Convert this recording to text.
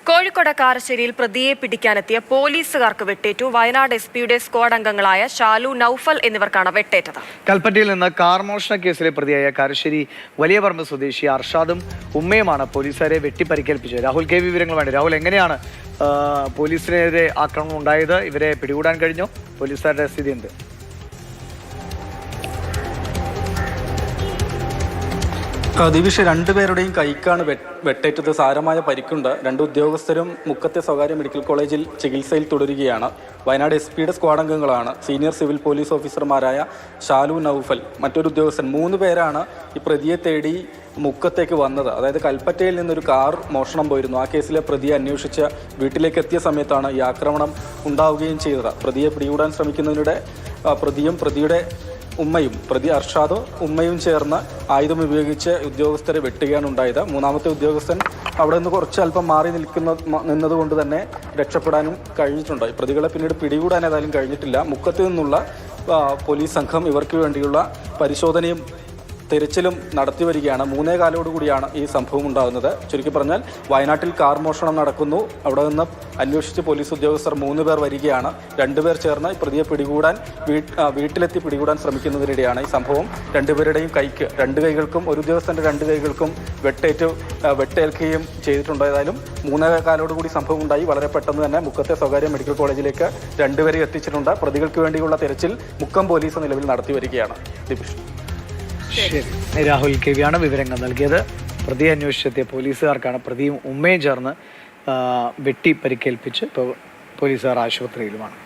കോഴിക്കോട് കാരശ്ശേരിയിൽ പ്രതിയെ പിടിക്കാനെത്തിയ പോലീസുകാർക്ക് വെട്ടേറ്റു. വയനാട് എസ്.പിയുടെ സ്ക്വാഡ് അംഗങ്ങളായ ഷാലു, നൌഫൽ എന്നിവർക്കാണ് വെട്ടേറ്റത്. കൽപ്പറ്റയിൽ നിന്ന് കാർ മോഷണ കേസിലെ പ്രതിയായ കാരശ്ശേരി വലിയ പറമ്പ് സ്വദേശി അർഷാദും ഉമ്മയുമാണ് പോലീസുകാരെ വെട്ടിപ്പരിക്കേൽപ്പിച്ചത്. രാഹുൽ കെ വിവരങ്ങളുമാണ്. രാഹുൽ, എങ്ങനെയാണ് പോലീസിനെതിരെ ആക്രമണം ഉണ്ടായത്? ഇവരെ പിടികൂടാൻ കഴിഞ്ഞോ? പോലീസുകാരുടെ സ്ഥിതി എന്ത്? ദിവിഷ, രണ്ടുപേരുടെയും കൈക്കാണ് വെട്ടേറ്റത്. സാരമായ പരിക്കുണ്ട്. രണ്ട് ഉദ്യോഗസ്ഥരും മുക്കത്തെ സ്വകാര്യ മെഡിക്കൽ കോളേജിൽ ചികിത്സയിൽ തുടരുകയാണ്. വയനാട് എസ്.പിയുടെ സ്ക്വാഡ് അംഗങ്ങളാണ് സീനിയർ സിവിൽ പോലീസ് ഓഫീസർമാരായ ഷാലു, നൌഫൽ, മറ്റൊരു ഉദ്യോഗസ്ഥൻ. 3 പേരാണ് ഈ പ്രതിയെ തേടി മുക്കത്തേക്ക് വന്നത്. അതായത് കൽപ്പറ്റയിൽ നിന്നൊരു കാർ മോഷണം പോയിരുന്നു. ആ കേസിലെ പ്രതിയെ അന്വേഷിച്ച് വീട്ടിലേക്ക് എത്തിയ സമയത്താണ് ഈ ആക്രമണം ഉണ്ടാവുകയും ചെയ്തത്. പ്രതിയെ പിടികൂടാൻ ശ്രമിക്കുന്നതിനിടെ പ്രതിയും പ്രതിയുടെ ഉമ്മയും, പ്രതി അർഷാദ് ഉമ്മയും ചേർന്ന് ആയുധം ഉപയോഗിച്ച് ഉദ്യോഗസ്ഥരെ വെട്ടുകയാണ് ഉണ്ടായത്. മൂന്നാമത്തെ ഉദ്യോഗസ്ഥൻ അവിടെ നിന്ന് കുറച്ച് അല്പം മാറി നിന്നതുകൊണ്ട് തന്നെ രക്ഷപ്പെടാനും കഴിഞ്ഞിട്ടുണ്ട്. പ്രതികളെ പിന്നീട് പിടികൂടാൻ ഏതായാലും കഴിഞ്ഞിട്ടില്ല. മുക്കത്ത് നിന്നുള്ള പോലീസ് സംഘം ഇവർക്ക് വേണ്ടിയുള്ള പരിശോധനയും തെരച്ചിലും നടത്തി വരികയാണ്. 3:15 ഈ സംഭവം ഉണ്ടാകുന്നത്. ചുരുക്കി പറഞ്ഞാൽ വയനാട്ടിൽ കാർ മോഷണം നടക്കുന്നു. അവിടെ നിന്ന് അന്വേഷിച്ച് പോലീസ് ഉദ്യോഗസ്ഥർ 3 പേർ വരികയാണ്. 2 പേർ ചേർന്ന് പ്രതിയെ പിടികൂടാൻ വീട്ടിലെത്തി പിടികൂടാൻ ശ്രമിക്കുന്നതിനിടെയാണ് ഈ സംഭവം. രണ്ടുപേരുടെയും കൈക്ക്, 2 കൈകൾക്കും, ഒരു ഉദ്യോഗസ്ഥൻ്റെ 2 കൈകൾക്കും വെട്ടേൽക്കുകയും ചെയ്തിട്ടുണ്ട്. ഏതായാലും 3:15 സംഭവം ഉണ്ടായി. വളരെ പെട്ടെന്ന് തന്നെ മുക്കത്തെ സ്വകാര്യ മെഡിക്കൽ കോളേജിലേക്ക് 2 പേരെ എത്തിച്ചിട്ടുണ്ട്. പ്രതികൾക്ക് വേണ്ടിയുള്ള തെരച്ചിൽ മുക്കം പോലീസ് നിലവിൽ നടത്തി വരികയാണ്. ശരി, രാഹുൽ കെ വിയാണ് വിവരങ്ങൾ നൽകിയത്. പ്രതിയെ അന്വേഷിച്ചെത്തിയ പോലീസുകാർക്കാണ് പ്രതിയും ഉമ്മയും ചേർന്ന് വെട്ടി പരിക്കേൽപ്പിച്ച് പോലീസുകാർ ആശുപത്രിയിലുമാണ്.